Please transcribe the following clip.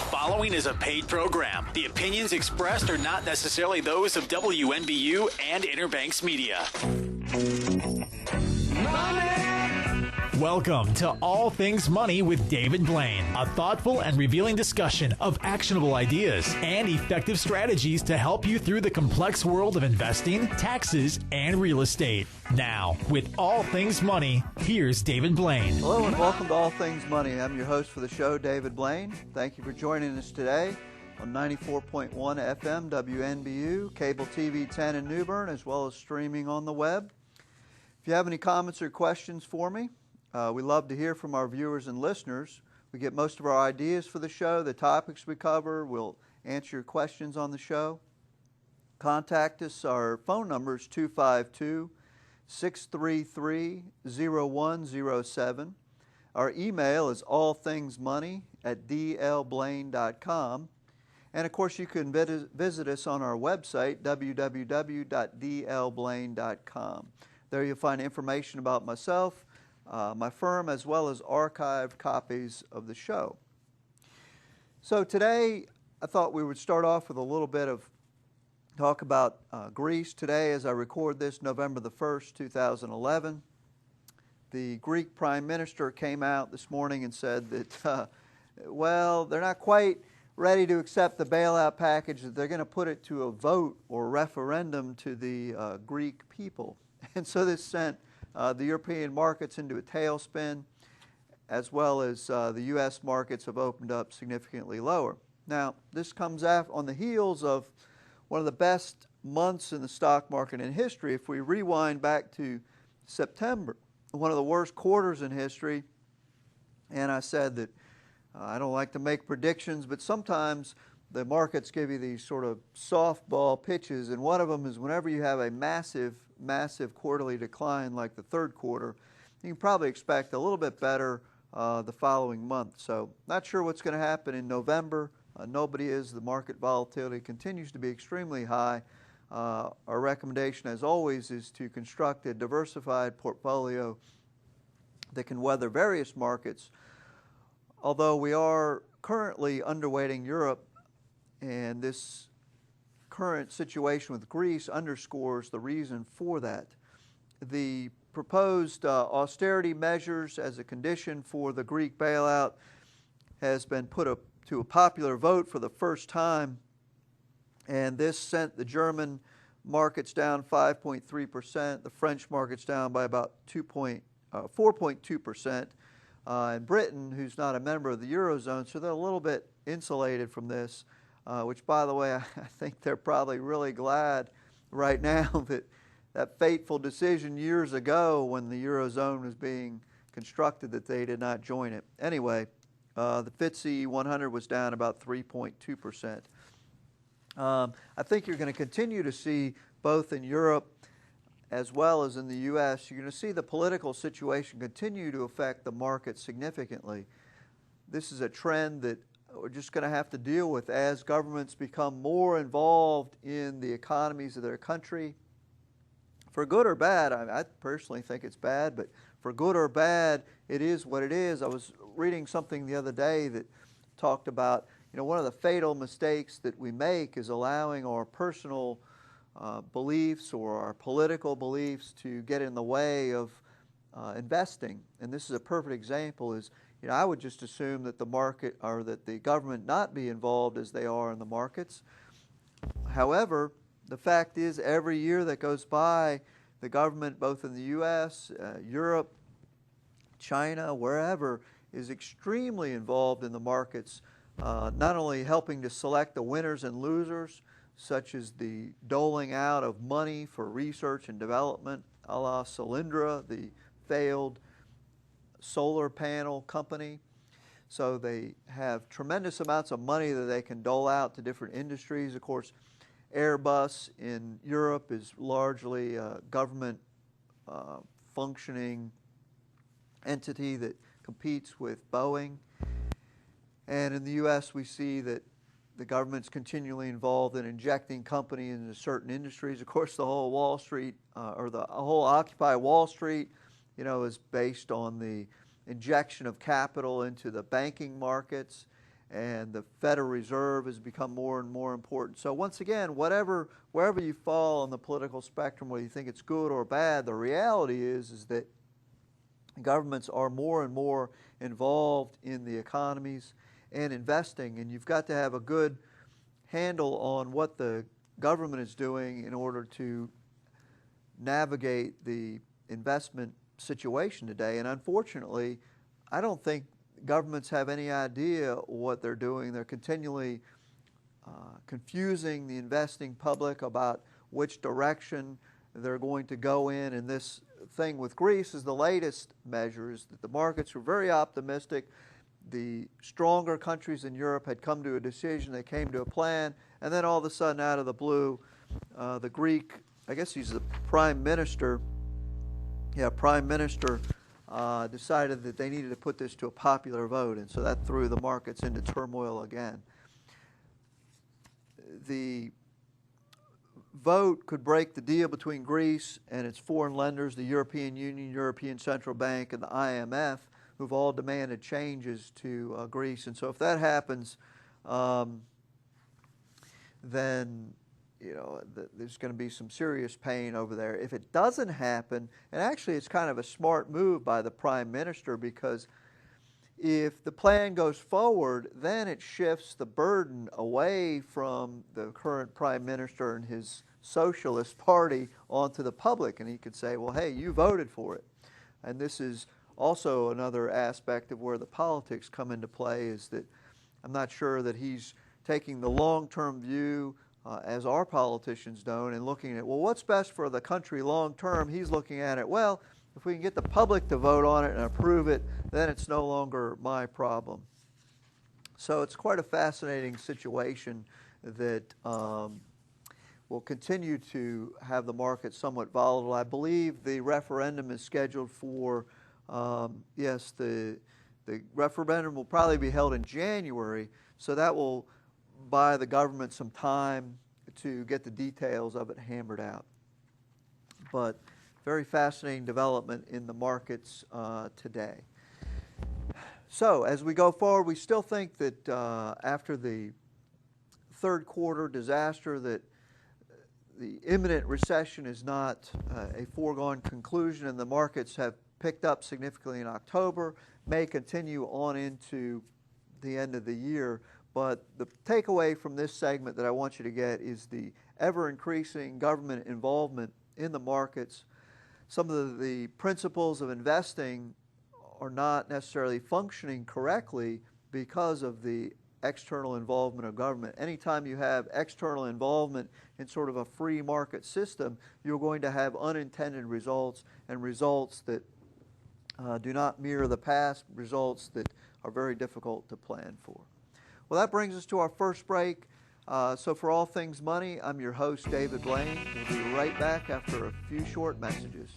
following is a paid program. The opinions expressed are not necessarily those of WNBU and Interbanks Media. Welcome to All Things Money with David Blain, a thoughtful and revealing discussion of actionable ideas and effective strategies to help you through the complex world of investing, taxes, and real estate. Now, with All Things Money, here's David Blain. Hello and welcome to All Things Money. I'm your host for the show, David Blain. Thank you for joining us today on 94.1 FM WNBU, cable TV 10 in New Bern, as well as streaming on the web. If you have any comments or questions for me, we love to hear from our viewers and listeners. We get most of our ideas for the show, the topics we cover. We'll answer your questions on the show. Contact us. Our phone number is 252-633-0107. Our email is allthingsmoney@dlblain.com. And, of course, you can visit us on our website, www.dlblain.com. There you'll find information about myself, my firm, as well as archived copies of the show. So today, I thought we would start off with a little bit of talk about Greece. Today, as I record this, November the 1st, 2011, the Greek Prime Minister came out this morning and said that, they're not quite ready to accept the bailout package, that they're going to put it to a vote or referendum to the Greek people. And so this sent the European markets into a tailspin, as well as the U.S. markets have opened up significantly lower. Now, this comes on the heels of one of the best months in the stock market in history. If we rewind back to September, one of the worst quarters in history, and I said that I don't like to make predictions, but sometimes the markets give you these sort of softball pitches, and one of them is whenever you have a massive quarterly decline like the third quarter, you can probably expect a little bit better the following month. So not sure what's going to happen in November. Nobody is. The market volatility continues to be extremely high. Our recommendation, as always, is to construct a diversified portfolio that can weather various markets. Although we are currently underweighting Europe, and this current situation with Greece underscores the reason for that. The proposed austerity measures as a condition for the Greek bailout has been put up to a popular vote for the first time, and this sent the German markets down 5.3%, the French markets down by about 4.2%, and Britain, who's not a member of the Eurozone, so they're a little bit insulated from this. Which, by the way, I think they're probably really glad right now that fateful decision years ago when the Eurozone was being constructed that they did not join it. Anyway, the FTSE 100 was down about 3.2%. I think you're going to continue to see, both in Europe as well as in the U.S., you're going to see the political situation continue to affect the market significantly. This is a trend that we're just going to have to deal with as governments become more involved in the economies of their country. For good or bad, I personally think it's bad, but for good or bad, it is what it is. I was reading something the other day that talked about, one of the fatal mistakes that we make is allowing our personal beliefs or our political beliefs to get in the way of investing. And this is a perfect example. I would just assume that the market, or that the government not be involved as they are in the markets. However, the fact is, every year that goes by, the government, both in the U.S., Europe, China, wherever, is extremely involved in the markets, not only helping to select the winners and losers, such as the doling out of money for research and development, a la Solyndra, the failed solar panel company. So they have tremendous amounts of money that they can dole out to different industries. Of course, Airbus in Europe is largely a government functioning entity that competes with Boeing. And in the U.S., we see that the government's continually involved in injecting companies into certain industries. Of course, the whole Wall Street, or the whole Occupy Wall Street, is based on the injection of capital into the banking markets. and the Federal Reserve has become more and more important. So once again, wherever you fall on the political spectrum, whether you think it's good or bad, the reality is that governments are more and more involved in the economies and investing, and you've got to have a good handle on what the government is doing in order to navigate the investment situation today. And unfortunately, I don't think governments have any idea what they're doing. They're continually confusing the investing public about which direction they're going to go in. And this thing with Greece is the latest measures that the markets were very optimistic. The stronger countries in Europe had come to a decision, they came to a plan, and then all of a sudden, out of the blue, the Greek, I guess he's the prime minister, decided that they needed to put this to a popular vote, and so that threw the markets into turmoil again. The vote could break the deal between Greece and its foreign lenders, the European Union, European Central Bank, and the IMF, who've all demanded changes to Greece. And so if that happens, then there's going to be some serious pain over there. If it doesn't happen, and actually it's kind of a smart move by the Prime Minister, because if the plan goes forward, then it shifts the burden away from the current Prime Minister and his Socialist Party onto the public. And he could say, well, hey, you voted for it. And this is also another aspect of where the politics come into play, is that I'm not sure that he's taking the long-term view as our politicians don't, and looking at, well, what's best for the country long-term? He's looking at it, well, if we can get the public to vote on it and approve it, then it's no longer my problem. So it's quite a fascinating situation that will continue to have the market somewhat volatile. I believe the referendum is scheduled for the referendum will probably be held in January, so that will buy the government some time to get the details of it hammered out. But very fascinating development in the markets today. So as we go forward, we still think that after the third quarter disaster, that the imminent recession is not a foregone conclusion, and the markets have picked up significantly in October, may continue on into the end of the year. But the takeaway from this segment that I want you to get is the ever-increasing government involvement in the markets. Some of the principles of investing are not necessarily functioning correctly because of the external involvement of government. Anytime you have external involvement in sort of a free market system, you're going to have unintended results, and results that do not mirror the past, results that are very difficult to plan for. Well, that brings us to our first break. So for All Things Money, I'm your host, David Blain. We'll be right back after a few short messages.